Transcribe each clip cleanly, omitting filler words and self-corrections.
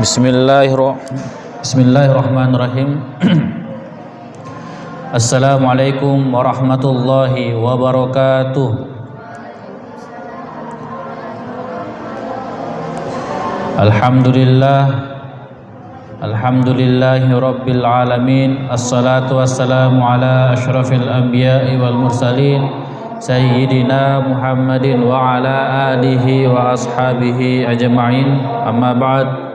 Bismillahirrahmanirrahim. Assalamualaikum warahmatullahi wabarakatuh. Alhamdulillahi rabbil alamin. Assalatu wassalamu ala asyrafil anbiya'i wal mursalin Sayyidina Muhammadin wa ala alihi wa ashabihi ajma'in. Amma ba'd.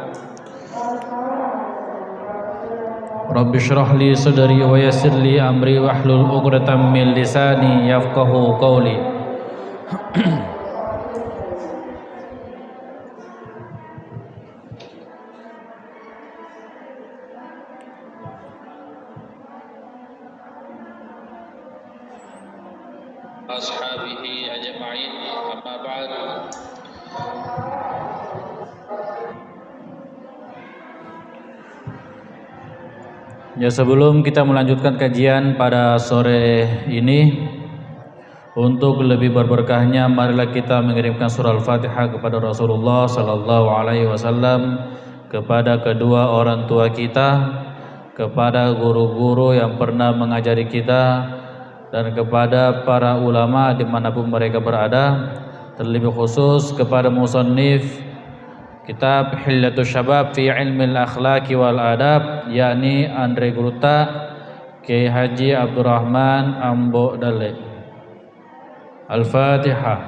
Rabbi shrah li sadri wa yassir li amri wahlul 'uqdatam min lisani yafqahu qawli. Ashabihi ajma'in. Amma ba'd. Ya, sebelum kita melanjutkan kajian pada sore ini, untuk lebih berberkahnya marilah kita mengirimkan surah Al-Fatihah kepada Rasulullah sallallahu alaihi wasallam, kepada kedua orang tua kita, kepada guru-guru yang pernah mengajari kita, dan kepada para ulama dimanapun mereka berada, terlebih khusus kepada musannif kitab Hilyatus Syabab fi Ilmil Akhlaqi wal Adab, yakni Andre Gruta, Kiai Haji Abdurrahman Ambo Dale. Al-Fatihah.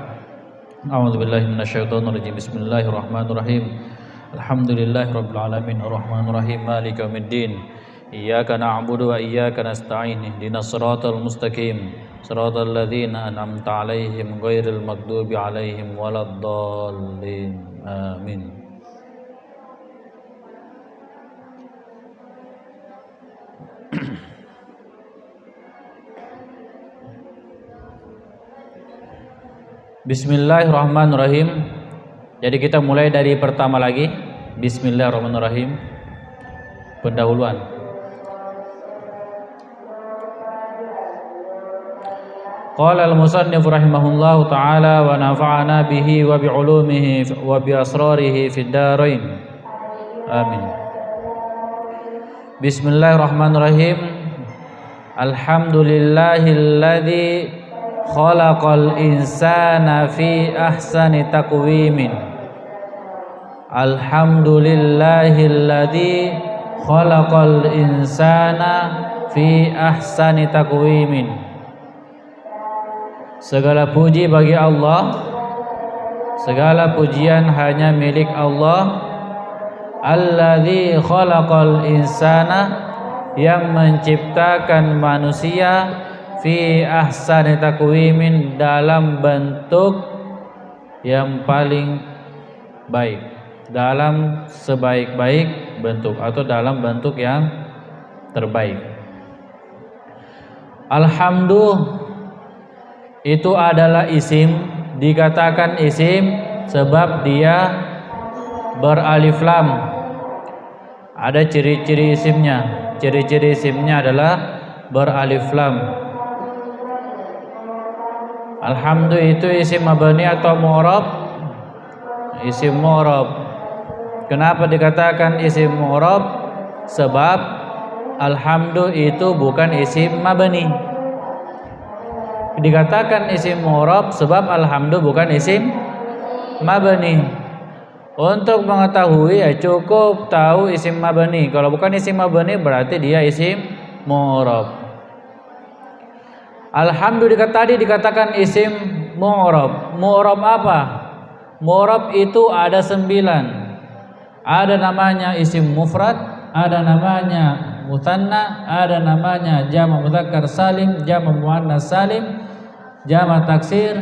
A'udzubillahi minasyaitonirrajim. Bismillahirrahmanirrahim. Alhamdulillahirabbil alamin arrahmanir rahim maliki yaumiddin. Iyyaka na'budu wa iyyaka nasta'in. Ihdinas siratal mustaqim. Siratal ladzina an'amta 'alaihim ghairil maghdubi 'alaihim waladdallin. Amin. Bismillahirrahmanirrahim. Jadi kita mulai dari pertama lagi. Bismillahirrahmanirrahim. Pendahuluan. Qala al-musannif rahimahullahu ta'ala wa nafa'ana bihi wa bi'ulumihi wa bi asrarihi fid darain. Amin. Bismillahirrahmanirrahim. Alhamdulillahilladzi khalaqal insana fi ahsani taqwimin. Alhamdulillahilladzi khalaqal insana fi ahsani taqwimin. Segala puji bagi Allah, segala pujian hanya milik Allah. Alladzi khalaqal insana, yang menciptakan manusia, fi ahsani taqwimin, dalam bentuk yang paling baik, dalam sebaik-baik bentuk atau dalam bentuk yang terbaik. Alhamdulillah itu adalah isim, dikatakan isim sebab dia beralif lam. Ada ciri-ciri isimnya. Ciri-ciri isimnya adalah beralif lam. Alhamdulillah itu isim mabni atau mu'rab? Isim mu'rab. Kenapa dikatakan isim mu'rab? Sebab alhamdulillah itu bukan isim mabni. Dikatakan isim mu'rab sebab alhamdulillah bukan isim mabni. Untuk mengetahui ya cukup tahu isim mabni. Kalau bukan isim mabni berarti dia isim mu'rab. Alhamdulillah tadi dikatakan isim mu'rab. Mu'rab apa? Mu'rab itu ada 9. Ada namanya isim mufrad, ada namanya mutanna, ada namanya jama' mudzakkar salim, jama' muannas salim, jama' taksir,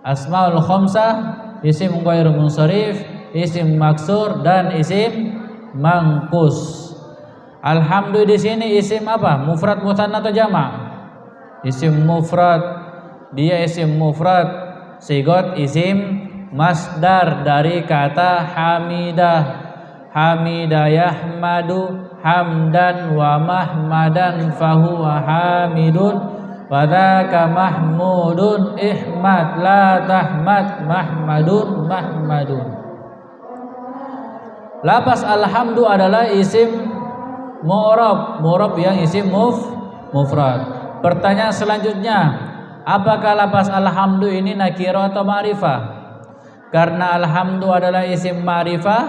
asmaul khamsah, isim ghairu munsharif, isim maksur, dan isim mangkus. Alhamdulillah di sini isim apa? Mufrad, mutanna atau jama'? Isim mufrad. Dia isim mufrad, sigot isim masdar dari kata hamidah. Hamidah yahmadu hamdan wa mahmadan fahuwa hamidun wa dzaka mahmudun ihmad la tahmad mahmadun mahmadun. Lafaz alhamdu adalah isim mu'rab yang isim mufrad. Pertanyaan selanjutnya, apakah lafaz alhamdu ini nakirah atau ma'rifah? Karena alhamdu adalah isim ma'rifah.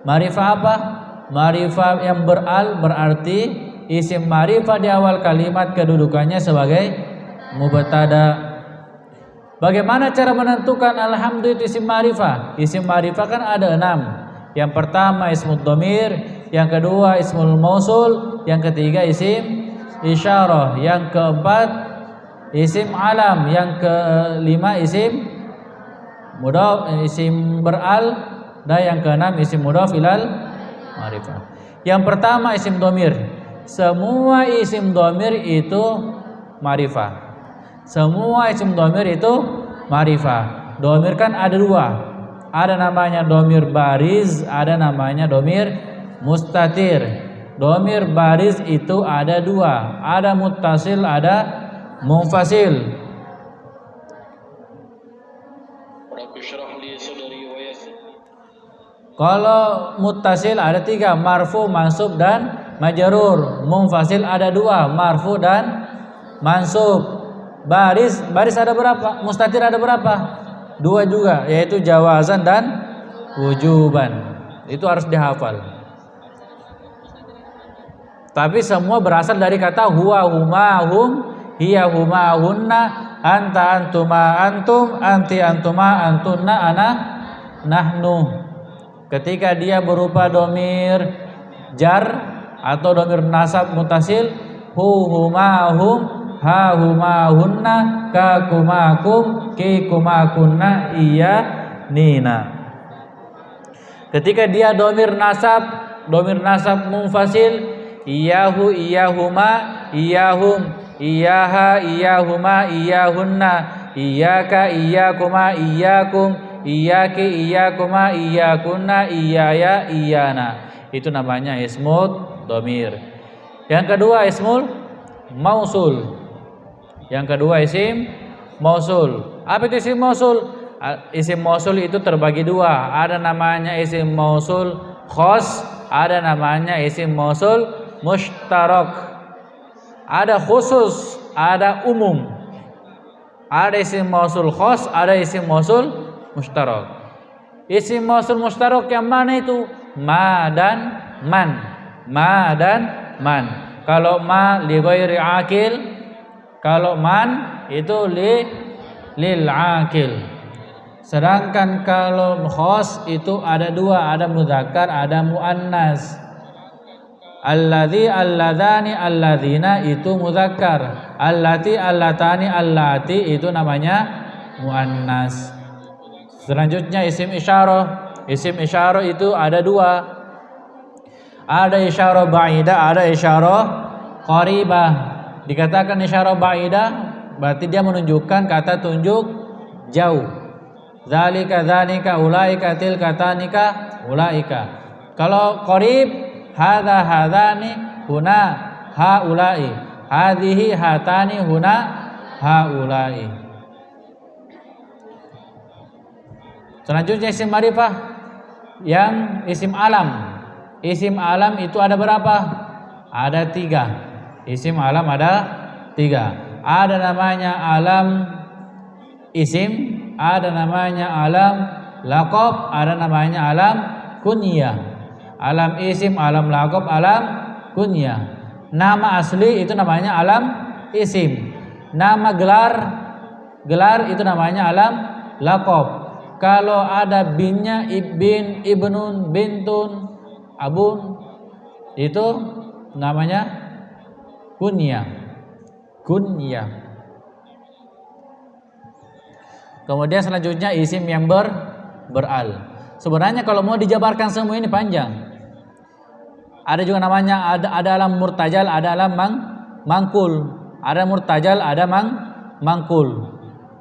Ma'rifah apa? Ma'rifah yang beral berarti isim ma'rifah di awal kalimat kedudukannya sebagai mubtada. Bagaimana cara menentukan alhamdu itu isim ma'rifah? Isim ma'rifah kan ada 6. Yang pertama ismud dhamir, yang kedua ismul mausul, yang ketiga isim isyarah, yang keempat isim alam, yang kelima isim mudhaf, isim beral, dan yang keenam isim mudhaf ilal ma'rifah. Yang pertama isim dhamir. Semua isim dhamir itu ma'rifah. Semua isim dhamir itu ma'rifah. Dhamir kan ada 2. Ada namanya dhamir bariz, ada namanya dhamir mustatir. Dhamir bariz itu ada 2, ada muttasil, ada munfasil. Kalau muttasil ada 3, marfu, mansub, dan majrur. Munfasil ada 2, marfu dan mansub. Baris ada berapa? Mustatir ada berapa? 2 juga, yaitu jawazan dan wujuban. Itu harus dihafal. Tapi semua berasal dari kata huwa, huma, hum, hiya, huma, hunna, anta, antuma, antum, anti, antuma, antunna, ana, nahnu. Ketika dia berupa domir jar atau domir nasab mutasil, hu, huma, hum, ha, huma, hunna, ka, kuma, kum, ki, kuma, kunna, iya, nina. Ketika dia domir nasab munfasil, iyahu, iyahuma, iyahum, iyaha, iyahuma, iyahunna, iyaka, iyakuma, iyakum, iyaki, iyakuma, iyakunna, iyaya, iyana. Itu namanya ismud domir. Yang kedua ismul mausul. Yang kedua isim mausul. Apa itu isim mausul? Isim mausul itu terbagi 2. Ada namanya isim mausul khos, ada namanya isim mausul mushtarak. Ada khusus, ada umum. Ada isim mausul khos, ada isim mausul mushtarak. Isim mausul mushtarak yang mana itu? Ma dan man. Ma dan man. Kalau ma li ghairi akil, kalau man itu lil akil. Sedangkan kalau khos itu ada 2, ada mudzakkar, ada muannas. Alladzi, alladani, alladzina itu mudzakkar. Allati, allatani, allati itu namanya muannas. Selanjutnya isim isyarah. Isim isyarah itu ada 2. Ada isyarah ba'idah, ada isyarah qaribah. Dikatakan isyarah ba'idah berarti dia menunjukkan kata tunjuk jauh. Zalika, zanika, ulaika, tilka, tanika, ulaika. Kalau qarib, hadza, hadzani, huna, haulai. Hadhihi, hatani, huna, haulai. Selanjutnya isim ma'rifah yang isim alam. Isim alam itu ada berapa? Ada 3. Isim alam ada 3. Ada namanya alam isim, ada namanya alam laqab, ada namanya alam kunyah. Alam isim, alam laqab, alam kunyah. Nama asli itu namanya alam isim. Nama gelar itu namanya alam laqab. Kalau ada binnya, ibn, ibnun, bintun, abun, itu namanya kunyah. Kunyah. Kemudian selanjutnya isim yang beral. Sebenarnya kalau mau dijabarkan semua ini panjang. Ada juga namanya ada alam murtajal, ada alam mangkul. Ada murtajal, ada mangkul.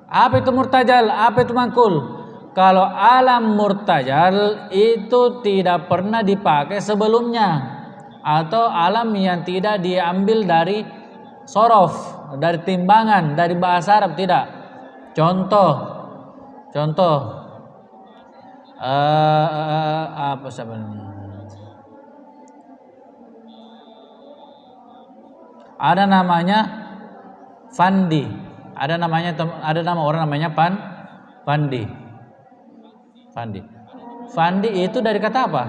Apa itu murtajal? Apa itu mangkul? Kalau alam murtajal itu tidak pernah dipakai sebelumnya, atau alam yang tidak diambil dari sorof, dari timbangan, dari bahasa Arab, tidak. Contoh apa sebenarnya? Ada namanya Fandi. Ada nama orang namanya Fandi. Fandi itu dari kata apa?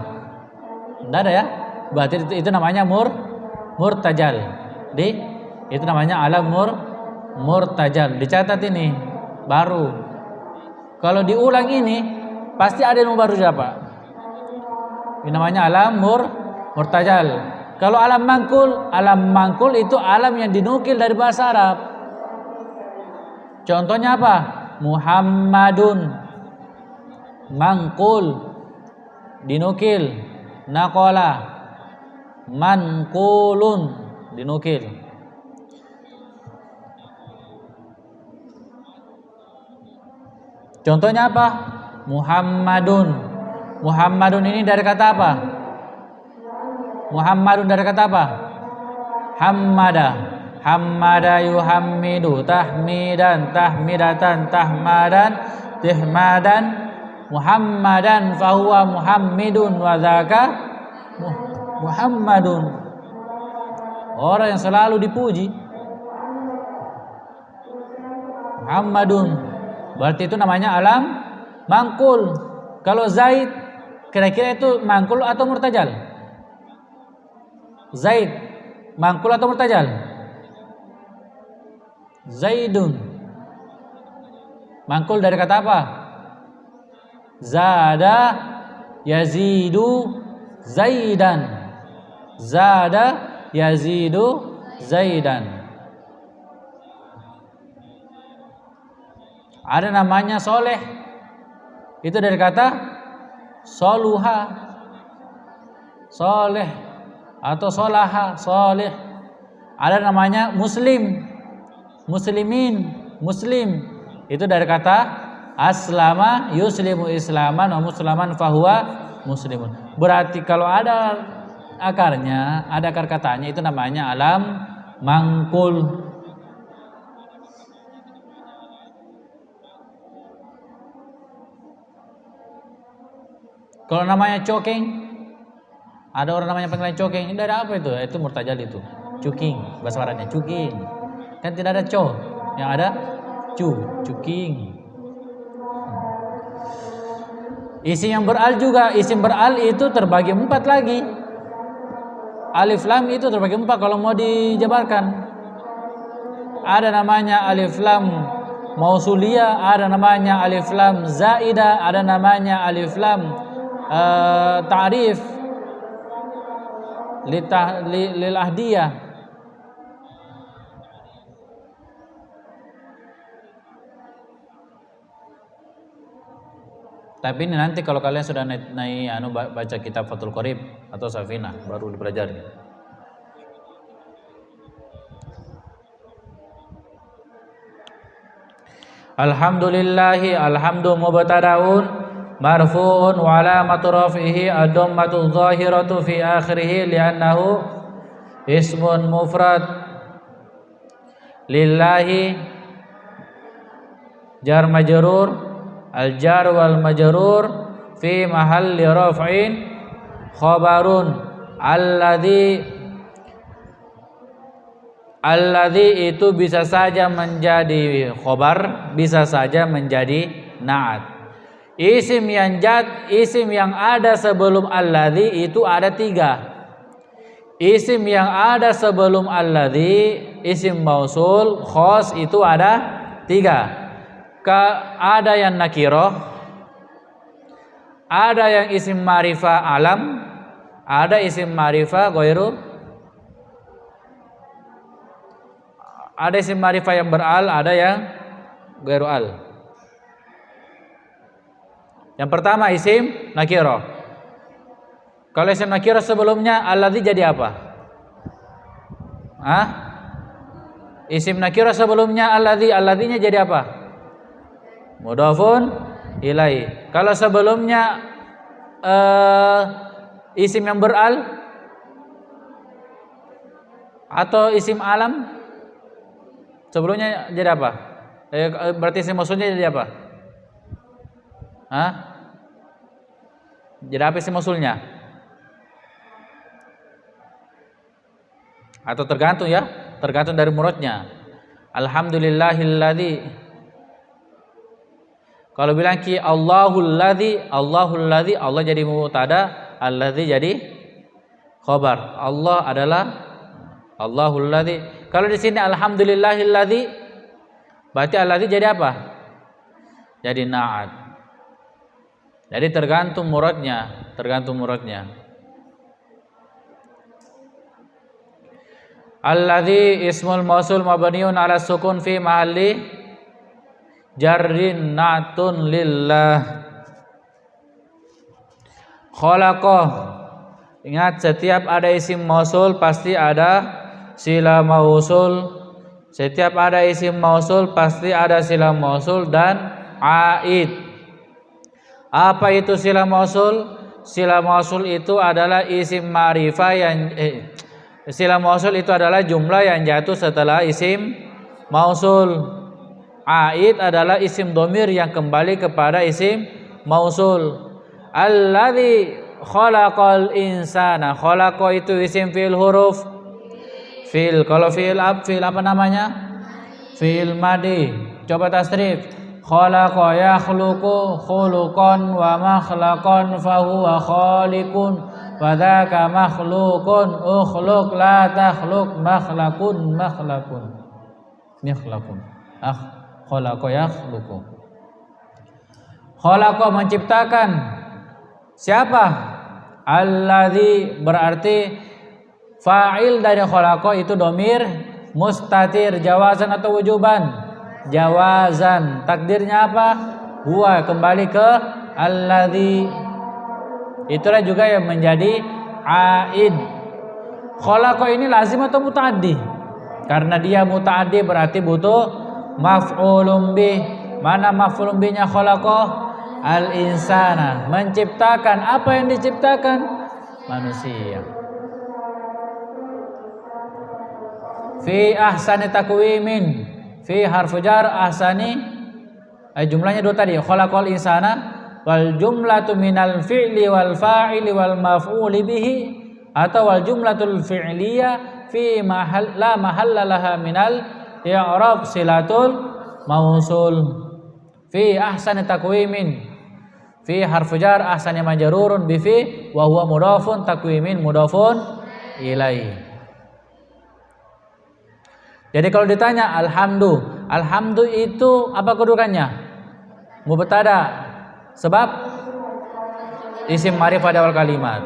Tidak ada ya? Berarti itu namanya murtajal. Itu namanya alam murtajal. Dicatat ini baru. Kalau diulang ini pasti ada yang baru siapa? Ini namanya alam murtajal. Kalau alam mangkul itu alam yang dinukil dari bahasa Arab. Contohnya apa? Muhammadun, mangkul, dinukil. Naqala, mankulun, dinukil. Contohnya apa? Muhammadun. Muhammadun ini dari kata apa? Muhammadun dari kata apa? Hammada. Hammada yuhammidu. Tahmidan, tahmidatan, tahmadan, tihmadan. Muhammadan fahuwa muhammidun wa dzaka Muhammadun. Orang yang selalu dipuji. Muhammadun. Berarti itu namanya alam mangkul. Kalau Zaid, kira-kira itu mangkul atau murtajal? Zaid, mangkul atau murtajal? Zaidun. Mangkul dari kata apa? Zada yazidu zaidan. Zada yazidu zaidan. Ada namanya soleh. Itu dari kata soluha. Soleh atau solaha, soleh. Ada namanya muslim. Muslimin, muslim. Itu dari kata aslama yuslimu islaman wa musliman fahuwa muslimun. Berarti kalau ada akarnya, ada akar katanya, itu namanya alam mangkul. Kalau namanya coking, ada orang namanya panggilan coking. Ini dari apa itu? Itu murtajal itu. Cuking, bahasa Arabnya cuking. Kan tidak ada co, yang ada cuking. Isim yang beral juga, isim beral itu terbagi 4 lagi. Alif lam itu terbagi 4 kalau mau dijabarkan. Ada namanya alif lam mausuliyah, ada namanya alif lam zaidah, ada namanya alif lam ta'rif lil ahdiyah. Tapi ini nanti kalau kalian sudah naik baca kitab Fathul Qorib atau Safinah baru dipelajari. Alhamdulillahi alhamdu mubtadaun marfu'un wa alamatu raf'ihi ad-dhammatu adh-dhahiratu fi akhirih li'annahu ismun mufrad. Lillahi jar majrur, al-jar wal majrur fi mahalli raf'in khabarun. Alladzi itu bisa saja menjadi khabar, bisa saja menjadi na'at. Isim yang isim yang ada sebelum alladzi itu ada 3. Isim yang ada sebelum alladzi, isim mausul khos itu ada 3. Ada yang nakiroh, ada yang isim ma'rifah alam, ada isim ma'rifah ghairu, ada isim ma'rifah yang beral, ada yang ghairu al. Yang pertama isim nakiroh. Kalau isim nakiroh sebelumnya alladzi jadi apa? Isim nakiroh sebelumnya alladzinya jadi apa? Mudhafun ilai. Kalau sebelumnya isim yang beral atau isim alam, sebelumnya jadi apa? Berarti isim mausulnya jadi apa? Jadi apa isim mausulnya? Atau tergantung ya. tergantung dari muradnya. Alhamdulillahilladzi. Kalau bilang ki Allahulladzi, Allah jadi mubtada, alladzi jadi khabar. Allah adalah Allahulladzi. Kalau di sini alhamdulillahilladzi, berarti alladzi jadi apa? Jadi na'at. Jadi tergantung muradnya. Alladzi ismul mausul mabniun ala sukun fi mahalli jarrin na'tun lillah. Khalaqah. Ingat, setiap ada isim mausul pasti ada sila mausul. Setiap ada isim mausul pasti ada sila mausul dan aid. Apa itu sila mausul? Sila mausul itu adalah isim ma'rifah yang sila mausul itu adalah jumlah yang jatuh setelah isim mausul. Aid adalah isim dhamir yang kembali kepada isim mausul. Alladzi khalaqal insana. Khalaqa itu isim fi'il huruf fi'il. Kalau fi'il apa namanya? Fi'il madi. Coba tasrif. Khalaqa yakhluqu khuluqan wa makhlaqan fahuwa khaliqun wa dzaka makhluqun ukhluq la takhluq makhlaqun mikhlaqun. Khalaqa yakhluqu. Khalaqa menciptakan. Siapa? Alladzi berarti fa'il dari khalaqa itu dhamir mustatir jawazan atau wujuban? Jawazan. Takdirnya apa? Huwa, kembali ke alladzi. Itulah juga yang menjadi aid. Khalaqa ini lazim atau mutaaddi? Karena dia mutaaddi berarti butuh maf'ulun bih. Mana maf'ulun bihnya khalaqa? Al-insana, menciptakan. Apa yang diciptakan? Manusia. Fi ahsani takwimin. Fi harfu jar ahsani. Jumlahnya dua tadi. Khalaqal insana wal jumlatu minal fi'li wal fa'ili wal maf'uli bihi, atau wal jumlatul fi'liyah fi la mahalla laha minal i'rab silatul mausul. Fi ahsani takwimin. Fi harfu jar ahsani majrurun bi fi wa huwa mudhafun takwimin mudhafun ilaihi. Jadi kalau ditanya alhamdu itu apa kedudukannya? Mubtada. Sebab isim ma'rifah di awal kalimat.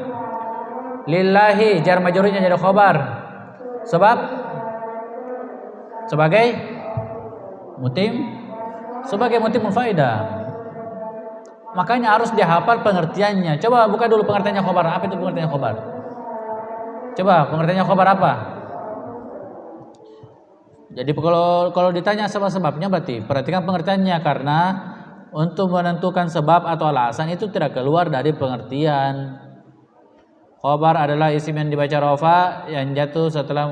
Lillahi jar majrurnya jadi khabar. Sebab sebagai mutim faidah. Makanya harus dihafal pengertiannya. Coba buka dulu pengertiannya khobar. Apa itu pengertiannya khobar? Coba pengertiannya khobar apa? Jadi kalau ditanya sebab-sebabnya berarti perhatikan pengertiannya, karena untuk menentukan sebab atau alasan itu tidak keluar dari pengertian. Khobar adalah isim yang dibaca rafa yang jatuh setelah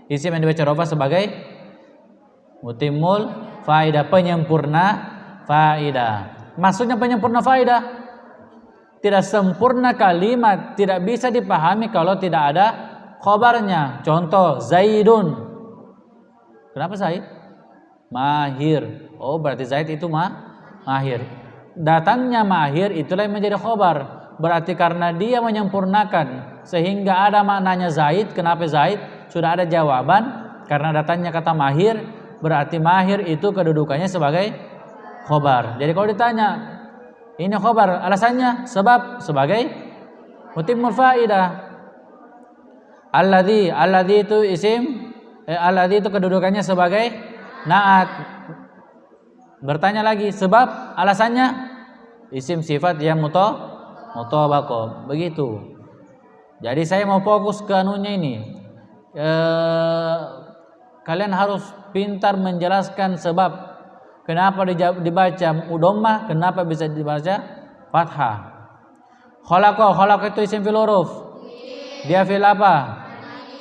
isim yang dibaca rafa sebagai mutimul faidah, penyempurna faidah. Maksudnya penyempurna faidah, tidak sempurna kalimat, tidak bisa dipahami kalau tidak ada khobarnya. Contoh, Zaidun. Kenapa Zaid? Mahir. Oh, berarti Zaid itu mahir. Datangnya mahir itulah yang menjadi khobar. Berarti karena dia menyempurnakan sehingga ada maknanya Zaid. Kenapa Zaid? Sudah ada jawaban. Karena datangnya kata mahir, berarti mahir itu kedudukannya sebagai khobar. Jadi kalau ditanya ini khobar, alasannya sebab sebagai mutimul faidah. Alladzi itu isim, alladzi itu kedudukannya sebagai naat. Bertanya lagi sebab, alasannya isim sifat yang mutabaqah. Begitu. Jadi saya mau fokus ke anunya ini. Kalian harus pintar menjelaskan sebab. Kenapa dibaca dhammah? Kenapa bisa dibaca fathah? Khalaqa itu isim fil huruf. Dia fil apa?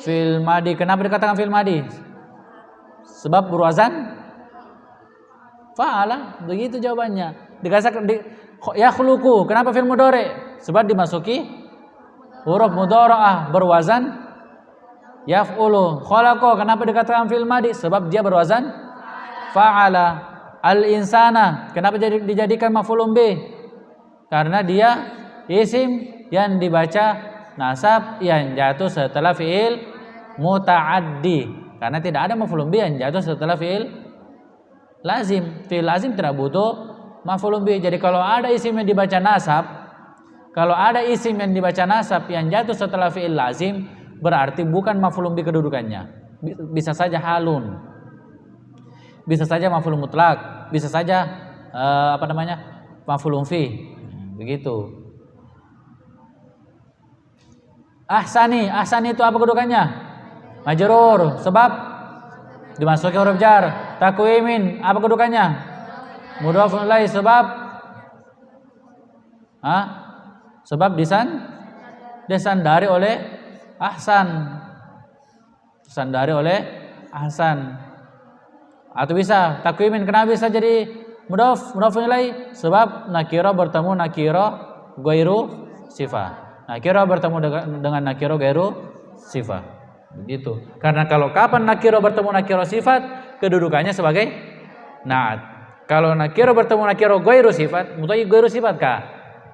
Fil madi. Kenapa dikatakan fil madi? Sebab berwazan fa'ala. Begitu jawabannya. Dikatakan yakhluqu. Kenapa fil mudhari? Sebab dimasuki huruf mudhara'ah berwazan yaf'ulu. Khalaqa, kenapa dikatakan fi'il madhi? Sebab dia berwazan fa'ala. Al-insana, kenapa dijadikan maf'ulun bih? Karena dia isim yang dibaca nasab yang jatuh setelah fi'il muta'addi. Karena tidak ada maf'ulun bih yang jatuh setelah fi'il lazim. Fi'il lazim tidak butuh maf'ulun bih. Jadi kalau ada isim yang dibaca nasab, yang jatuh setelah fi'il lazim, berarti bukan maf'ulun bih kedudukannya. Bisa saja halun, bisa saja maf'ul mutlak, bisa saja maf'ulun fi. Begitu. Ahsani itu apa kedudukannya? Majrur, sebab dimasuki huruf jar. Takwimin, apa kedudukannya? Mudhofun ilaih, sebab disandari oleh ahsan. Atau bisa takwimin, kenapa bisa jadi mudhofun ilaih? Sebab nakira bertemu nakira ghairu sifah. Nakira bertemu dengan nakira ghairu sifah. Begitu. Karena kalau kapan nakira bertemu nakira sifat, kedudukannya sebagai na'at. Kalau nakira bertemu nakira ghairu sifat, mutawwi ghairu sifat kah?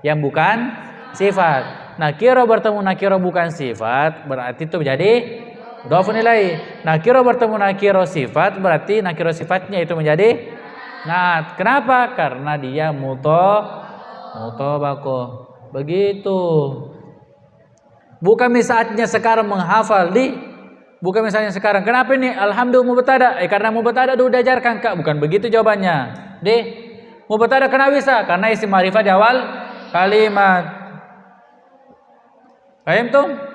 Yang bukan sifat. Nakira bertemu nakira bukan sifat, berarti itu menjadi mudhofun ilaih. Nakira bertemu nakira sifat, berarti nakira sifatnya itu menjadi na'at. Kenapa? Karena dia mutobaqoh. Begitu. Bukan misalnya sekarang menghafal bukan misalnya sekarang. Kenapa ini alhamdulillah mubtada? Karena mubtada udah diajarkan Kak. Bukan begitu jawabannya. Mubtada kenapa bisa? Karena isim ma'rifah di awal kalimat. Paham tuh?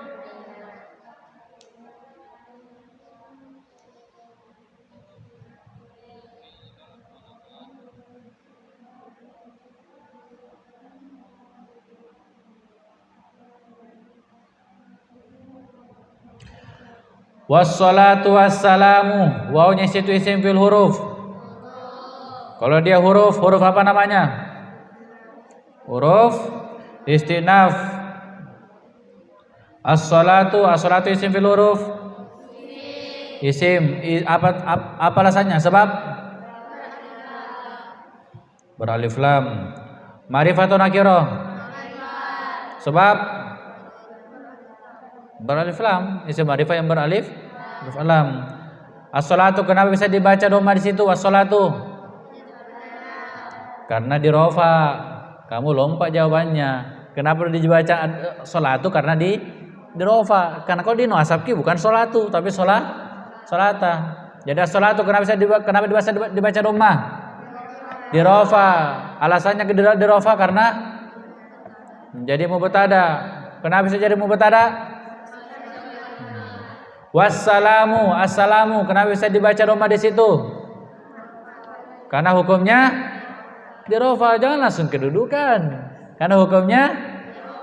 Wassalatu wassalamu, wawnya situ isim fil huruf. Kalau dia huruf apa namanya? Huruf istinaf. As-salatu isim fil huruf. Isim apa alasannya? Sebab beralif lam. Ma'rifatun nakirah. Sebab beralif lam, isim ma'rifah yang beralif lam. As-salatu, kenapa bisa dibaca dhamma di situ? As-salatu karena di rofa. Kamu lompat jawabannya. Kenapa dibaca salatu? Karena di rofa. Karena kalau di nasabki bukan salatu tapi salata. Jadi as-salatu kenapa dibaca dhamma? Di rofa. Alasannya di rofa karena menjadi mubtada. Kenapa bisa jadi mubtada? Wassalamu, assalamu, kenapa bisa dibaca dhamma di situ? Karena hukumnya di rofa. Jangan langsung kedudukan. Karena hukumnya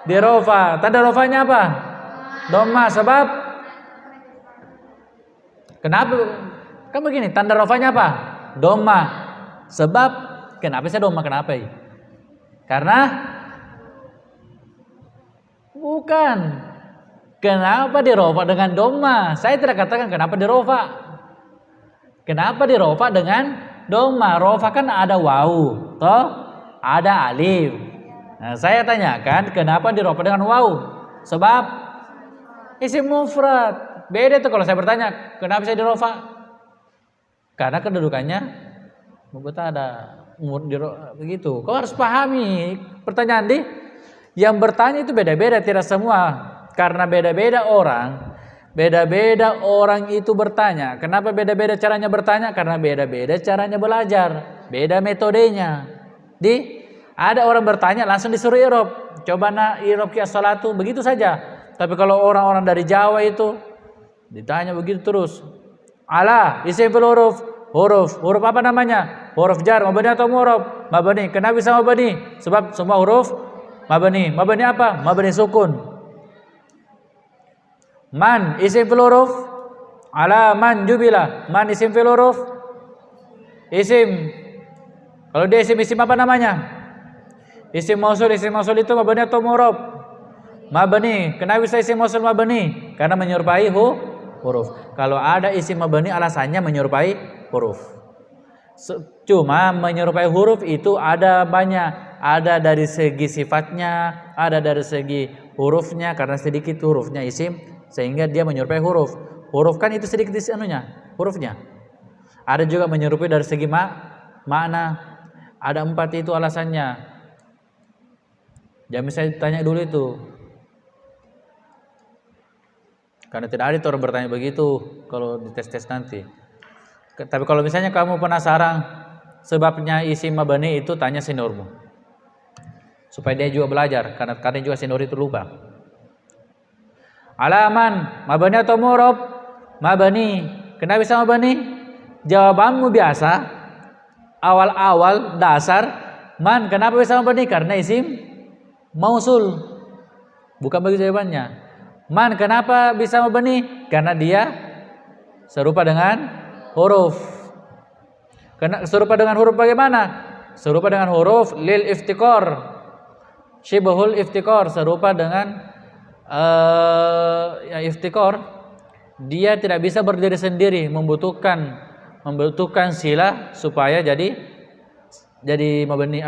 di rofa. Tanda rofanya apa? Dhamma. Sebab kenapa? Kan begini, tanda rofanya apa? Dhamma. Sebab kenapa bisa dhamma? Kenapa? Karena bukan. Kenapa dirofa dengan dhamma? Saya tidak katakan kenapa dirofa. Kenapa dirofa dengan dhamma? Rofa kan ada wawu, toh ada alif. Nah, saya tanyakan kenapa dirofa dengan wawu? Sebab isim mufrad. Beda tuh kalau saya bertanya kenapa saya dirofa? Karena kedudukannya mubtada. Begitu. Kau harus pahami pertanyaan yang bertanya itu beda-beda, tidak semua. Karena beda-beda orang itu bertanya. Kenapa beda-beda caranya bertanya? Karena beda-beda caranya belajar, beda metodenya. Ada orang bertanya langsung disuruh i'rab. Coba i'rab ki as-salatu, begitu saja. Tapi kalau orang-orang dari Jawa itu ditanya begitu terus. Ala isim fil huruf apa namanya? Huruf jar, mabni atau mu'rab? Mabni. Kenapa bisa mabni? Sebab semua huruf mabni. Mabni apa? Mabni sukun. Man isim fil huruf. Ala man jubila. Man isim fil huruf. Isim. Kalau dia isim apa namanya? Isim mausul itu mabni atau mu'rab? Mabni. Kenapa bisa isim mausul mabni? Karena menyerupai huruf. Kalau ada isim mabni alasannya menyerupai huruf. Cuma menyerupai huruf itu ada banyak. Ada dari segi sifatnya, ada dari segi hurufnya, karena sedikit hurufnya isim sehingga dia menyerupai huruf. Huruf kan itu sedikit hurufnya. Ada juga menyerupai dari segi makna. Ada 4 itu alasannya. Jangan saya tanya dulu itu. Karena tidak ada orang bertanya begitu kalau di tes-tes nanti. Tapi kalau misalnya kamu penasaran sebabnya isim mabni itu, tanya seniormu. Supaya dia juga belajar, karena juga senior itu lupa. Alaman, mabni atau mu'rab? Mabni. Kenapa bisa mabni? Jawabanmu biasa. Awal-awal dasar. Man, kenapa bisa mabni? Karena isim mausul. Bukan begitu jawabannya. Man, kenapa bisa mabni? Karena dia serupa dengan huruf. Serupa dengan huruf bagaimana? Serupa dengan huruf lil iftikor. Syibhul iftikor, serupa dengan iftikor. Dia tidak bisa berdiri sendiri, membutuhkan sila supaya jadi mabni,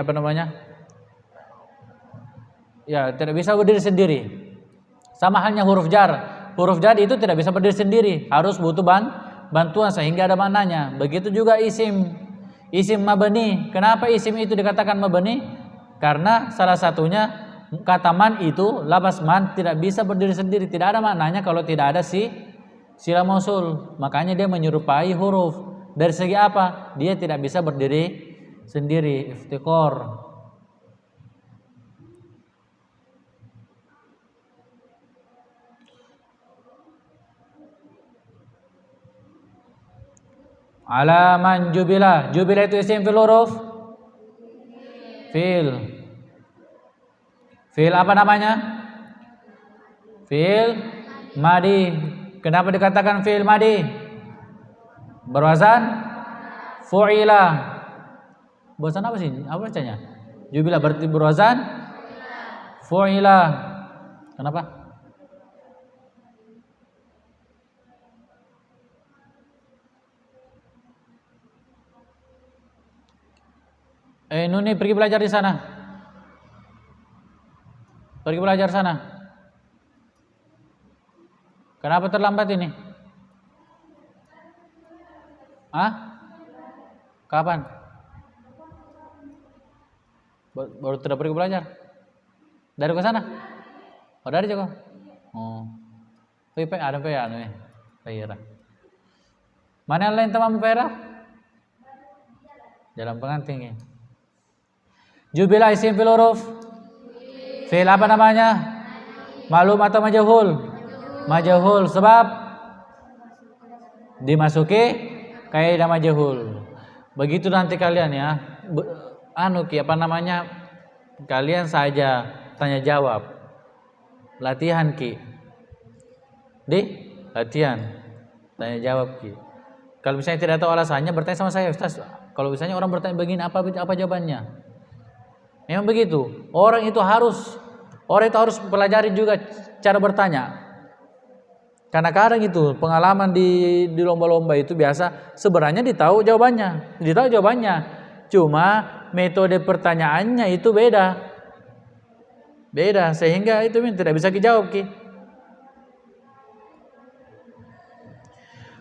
ya, tidak bisa berdiri sendiri. Sama halnya huruf jar. Huruf jar itu tidak bisa berdiri sendiri, harus butuh bantuan sehingga ada maknanya. Begitu juga isim mabni. Kenapa isim itu dikatakan mabni? Karena salah satunya kata man itu, lafaz man tidak bisa berdiri sendiri, tidak ada maknanya kalau tidak ada sila mausul. Makanya dia menyerupai huruf. Dari segi apa? Dia tidak bisa berdiri sendiri, iftikor. Alaman jubila. Jubila itu isim fil huruf. Fil apa namanya? Fil madi. Kenapa dikatakan fil madi? Berwazan fu'ila. Berwazan apa sih? Apa bacanya? Jubila berarti berwazan fu'ila. Kenapa? Nuni pergi belajar di sana. Pergi belajar sana. Kenapa terlambat ini? Kapan? Baru tidak pergi belajar? Dari ke sana? Oh, dari juga. Oh. Ada Pera. Mana yang lain teman Pera? Dalam pengantin. Jubila isim fil huruf. Fil apa namanya? Maklum atau majhul? Majhul. Sebab dimasuki kaidah majhul. Begitu nanti kalian ya. Kalian saja tanya jawab. Latihan ki. Latihan. Tanya jawab ki. Kalau misalnya tidak tahu alasannya, bertanya sama saya, Ustaz. Kalau misalnya orang bertanya begini, apa jawabannya? Memang begitu. Orang itu harus pelajari juga cara bertanya. Karena kadang itu pengalaman di lomba-lomba itu biasa sebenarnya ditahu jawabannya. Cuma metode pertanyaannya itu beda. Sehingga itu tidak bisa dijawab ki.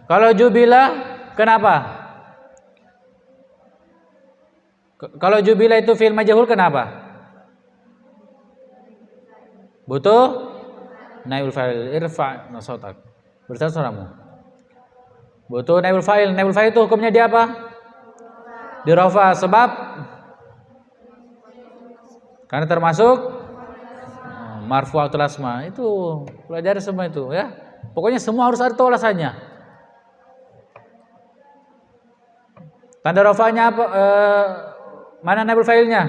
Kalau jubila kenapa? Kalau jubila itu fi'il majhul kenapa? Butuh naibul fa'il, irfa' sautak. Beritahu suaramu. Butuh naibul fa'il. Naibul fa'il itu hukumnya dia apa? Dirafa. Sebab karena termasuk marfu'atul asma. Itu pelajari semua itu ya. Pokoknya semua harus ada alasannya. Tanda rafa'nya apa? Mana naibul fa'ilnya?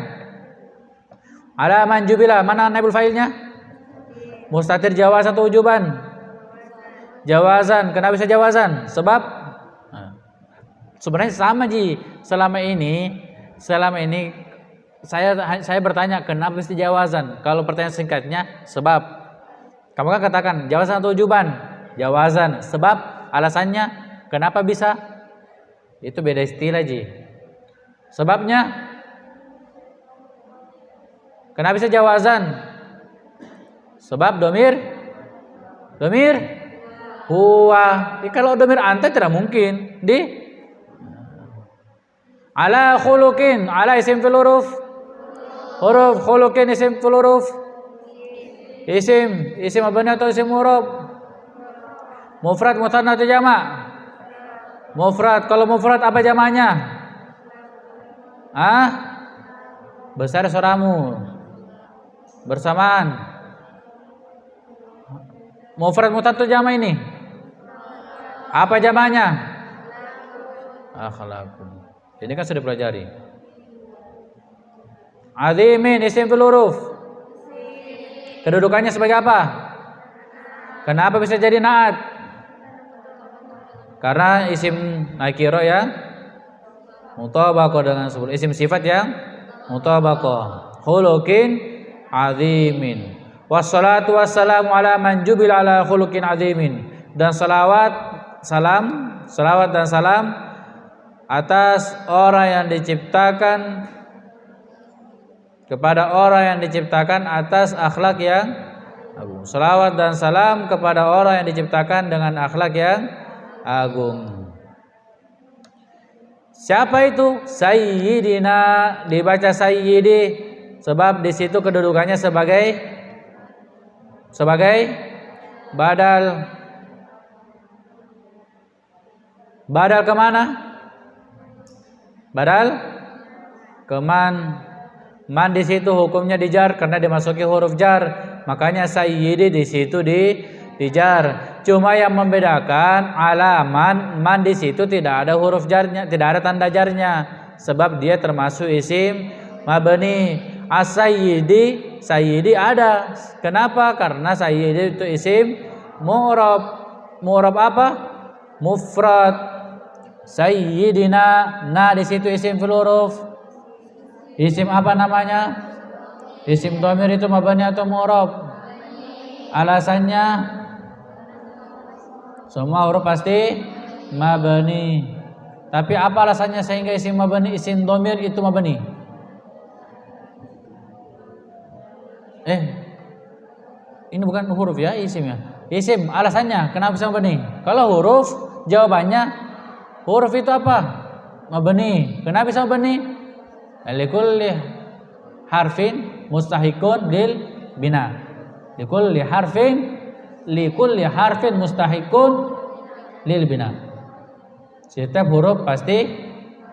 Alaman jubila, mana naibul fa'ilnya? Mustatir jawazan atau ujuban? Jawazan. Kenapa bisa jawazan? Sebab sebenarnya sama Ji. Selama ini saya bertanya kenapa bisa jawazan? Kalau pertanyaan singkatnya sebab. Kamu kan katakan jawazan atau ujuban? Jawazan. Sebab Alasannya kenapa bisa? Itu beda istilah, Ji. Sebabnya kenapa bisa jawazan? Sebab domir huwa. Kalau domir anta tidak mungkin di ala khuluqin. Ala isim fil huruf. Huruf khuluqin isim fil huruf. Isim mabni atau isim murab? Mufrad, mutsanna atau jamak? Mufrad. Kalau mufrad apa jamaknya? Besar suaramu. Bersamaan. Mufrad, mutsanna atau jamak ini? Apa jamaknya? Akhlaqun. Ini kan sudah dipelajari. Azimin isim fil huruf. Kedudukannya sebagai apa? Kenapa bisa jadi naat? Karena isim nakiro ya mutabaqah dengan sebut isim sifat yang mutabaqah. Khuluqin azimin. Wassalatu wassalamu ala man jubil ala khuluqin azimin. Dan salawat dan salam atas orang yang diciptakan kepada orang yang diciptakan atas akhlak yang agung. Salawat dan salam kepada orang yang diciptakan dengan akhlak yang agung. Siapa itu? Sayyidina, dibaca sayyidi sebab di situ kedudukannya sebagai badal. Badal kemana? Badal keman. Man di situ hukumnya dijar karena dimasuki huruf jar. Makanya sayyidi di situ dijar. Cuma yang membedakan alaman man di situ tidak ada huruf jarnya, tidak ada tanda jarnya sebab dia termasuk isim mabni. Sayyidi ada. Kenapa? Karena sayyidi itu isim mu'rab. Mu'rab apa? Mufrad. Sayyidina, di situ isim fil huruf. Isim apa namanya? Isim dhamir itu mabni atau mu'rab? Alasannya semua huruf pasti mabni. Tapi apa alasannya sehingga isim dhamir itu mabni? Ini bukan huruf ya, isim ya. Isim, alasannya kenapa bisa mabni? Kalau huruf, jawabannya huruf itu apa? Mabni. Kenapa bisa mabni? Likulli harfin mustahikun lil bina. Likulli harfin mustahikun lil bina. Setiap huruf pasti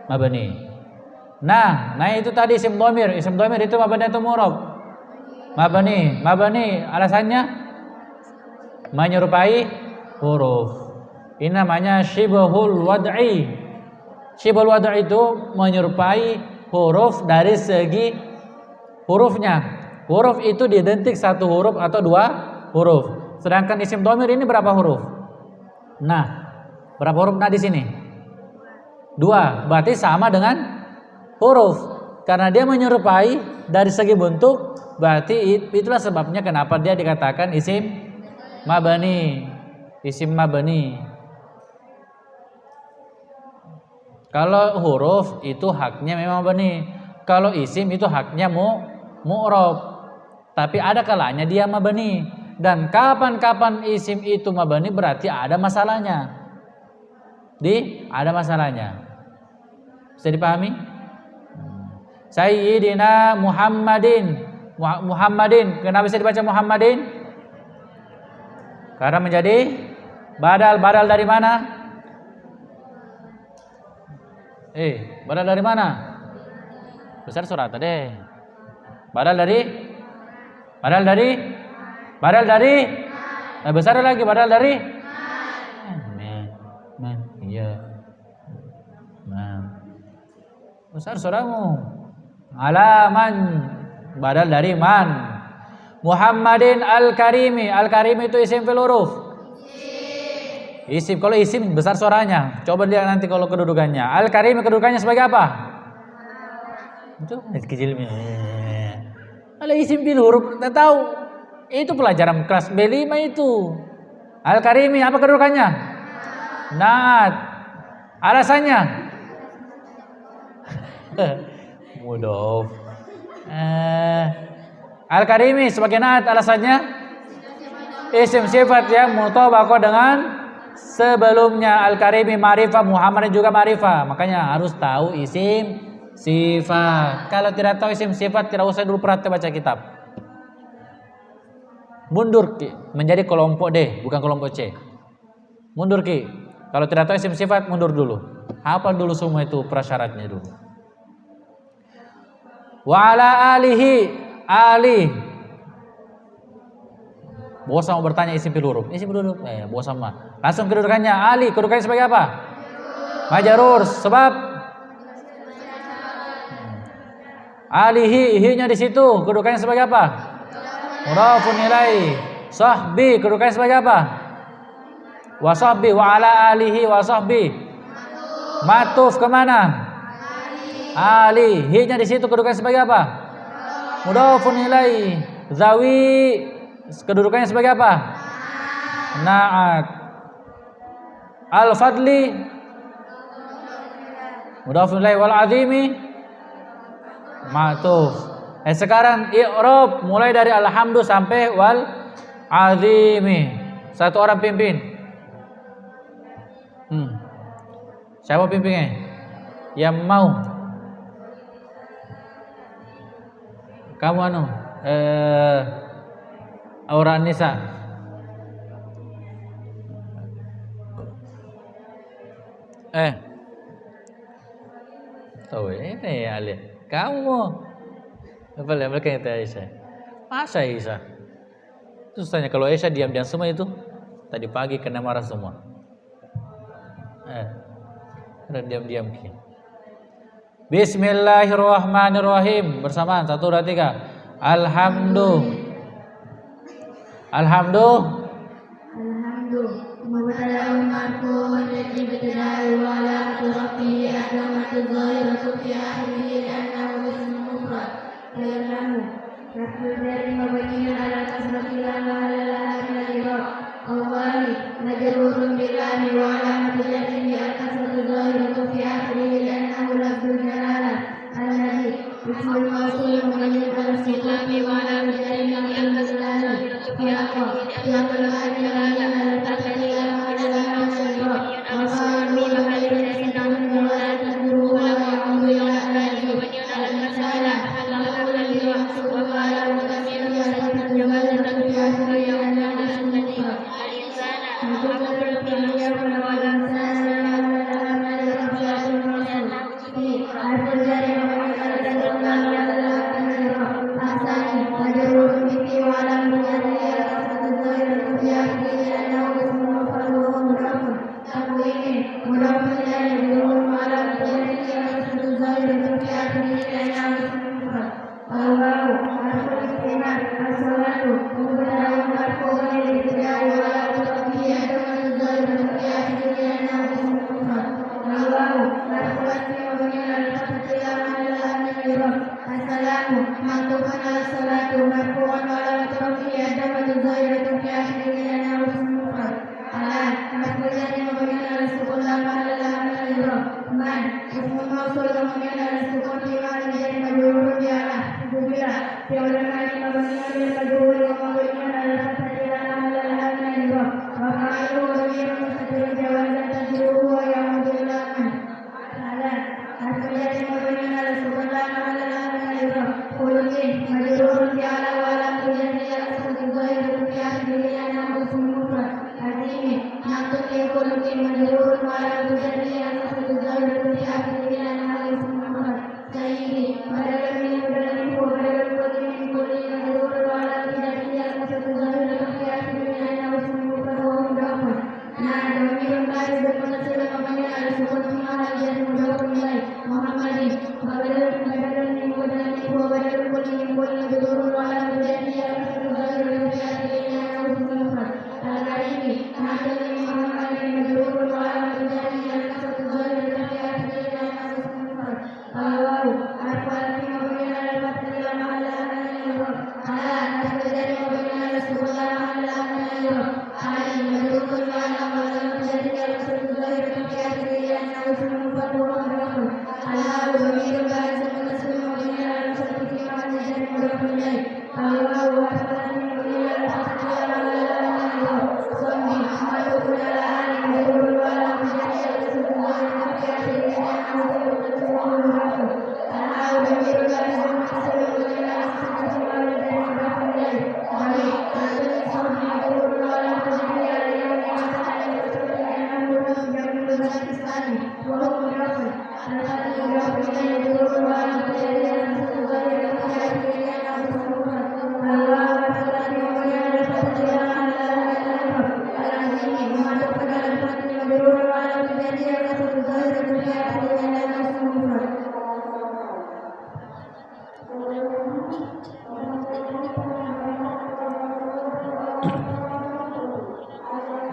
mabni. Nah itu tadi isim dhamir. Isim dhamir itu mabni atau mu'rab? Mabni. Alasannya menyerupai huruf. Ini namanya syibhul wad'i. Syibhul wad'i itu menyerupai huruf dari segi hurufnya. Huruf itu identik satu huruf atau dua huruf. Sedangkan isim dhamir ini berapa huruf? Berapa huruf di sini? 2. Berarti sama dengan huruf. Karena dia menyerupai dari segi bentuk, berarti itulah sebabnya kenapa dia dikatakan isim mabni. Isim mabni. Kalau huruf itu haknya memang mabni. Kalau isim itu haknya mu'rab. Tapi ada kalanya dia mabni. Dan kapan-kapan isim itu mabni berarti ada masalahnya. Ada masalahnya. Bisa dipahami? Sayyidina Muhammadin. Kenapa bisa dibaca Muhammadin? Karena menjadi badal. Badal dari mana? Badal dari mana? Besar surat tadi. Badal dari besar lagi badal dari besar suramu. Alaman badal dari man. Muhammadin al-karimi. Al-karimi itu isim fil huruf. Isim. Kalau isim besar suaranya. Coba lihat nanti kalau kedudukannya. Al-karimi kedudukannya sebagai apa? Itu kecilnya. Kalau isim bil huruf kita tahu. Itu pelajaran kelas B5 itu. Al-karimi apa kedudukannya? Naat. Alasannya? Mudhof. Al-Karimi sebagai naat alasannya? Isim sifat yang mutabaqah dengan sebelumnya. Al-Karimi ma'rifah, Muhammad juga ma'rifah. Makanya harus tahu isim sifat. Kalau tidak tahu isim sifat, tidak usah dulu perhati baca kitab. Mundur Ki, menjadi kelompok D, bukan kelompok C. Mundur Ki. Kalau tidak tahu isim sifat, mundur dulu. Hafal dulu semua itu prasyaratnya dulu. Wa ala alihi, ali. Bosan mau bertanya isim fil huruf. Isim fil huruf, bosan mah. Langsung kedudukannya. Ali, kedudukannya sebagai apa? Majrur. Sebab alihi, hi-nya di situ. Kedudukannya sebagai apa? Mudhafun ilaih. Sahbi, kedudukannya sebagai apa? Wa sahbi, wa ala alihi wa sahbi. Matuf kemana? Ali. Hi-nya di situ kedudukannya sebagai apa? Mudhafun ilaih. Zawi, kedudukannya sebagai apa? Na'at. Al-fadli, mudhafun ilaih. Wal azimi, matuf. Sekarang i'rab mulai dari alhamdu sampai wal azimi. Satu orang pimpin. Siapa pimpinnya? Yang mau. Kamu Aura Nisa. Tahu ini ya Ali. Kamu apa yang mereka kata Aisyah? Masa Aisyah? Terus tanya kalau Aisyah diam-diam semua itu tadi pagi kena marah semua. Karena diam-diam ki. Bismillahirrahmanirrahim. Bersamaan 1, 2, 3. Alhamdu. Mubtada'un marfu'un bi ibtida'i wa alamatu rafi'i alamatu dhahiratu fi akhirih annahu ismun mufrad. Ayyamu. Raf'ul dari mabniun ala kasrati la mahalla min al-i'rab. Awwali majrurun bil lam wa alamatu jarrihi al-kasratu dhahiratu fi akhirih annahu lafzul jalalah. Alladhi ismul mawsul mabniun ala sukuni wa alamatu jarrihi al-kasratu dhahiratu fi akhirih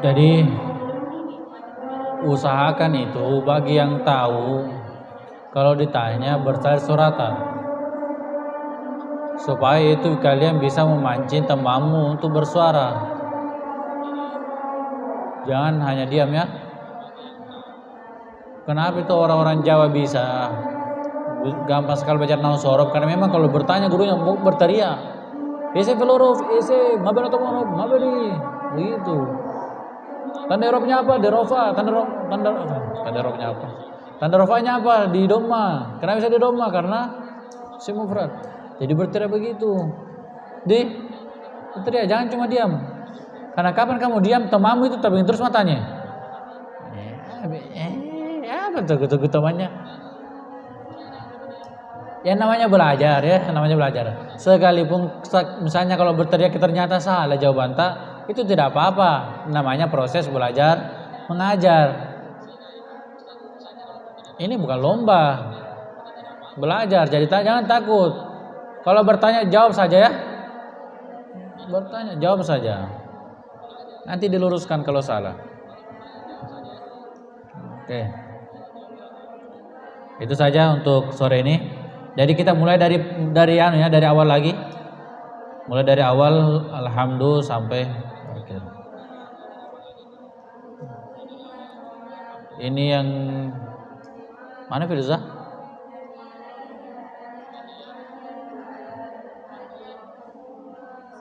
Jadi usahakan itu bagi yang tahu kalau ditanya bersalin suratan supaya itu kalian bisa memancing temanmu untuk bersuara. Jangan hanya diam ya. Kenapa itu orang-orang Jawa bisa gampang sekali belajar nahu sorob? Karena memang kalau bertanya gurunya mau berteriak, isi peluruf, isi ngabel atau mau ngabeli, begitu. Tanda robnya apa? Derofa. Tanda robnya apa? Tanda rofanya apa? Di doma. Kenapa bisa di doma? Karena si mufrad. Jadi berteriak begitu. Berteriak, jangan cuma diam. Karena kapan kamu diam, temanmu itu terbang terus matanya. Apa tuh temannya? Yang namanya belajar ya, namanya belajar. Sekalipun misalnya kalau berteriak ternyata salah jawaban itu tidak apa-apa, namanya proses belajar mengajar. Ini bukan lomba belajar, jadi jangan takut. Kalau bertanya jawab saja ya, bertanya jawab saja, nanti diluruskan kalau salah. Oke, itu saja untuk sore ini. Jadi kita mulai dari awal lagi, mulai dari awal alhamdulillah sampai akhir. Ini yang mana Firza?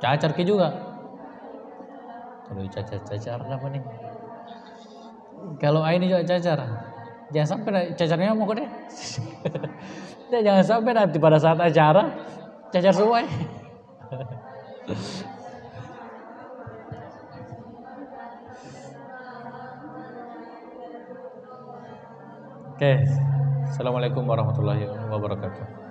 Cacar ke juga. Kalau cacar apa nih? Kalau ini juga cacar. Jangan sampai cacarnya mau deh. Jangan sampai nanti pada saat acara cacar semua. Oke. Assalamualaikum warahmatullahi wabarakatuh.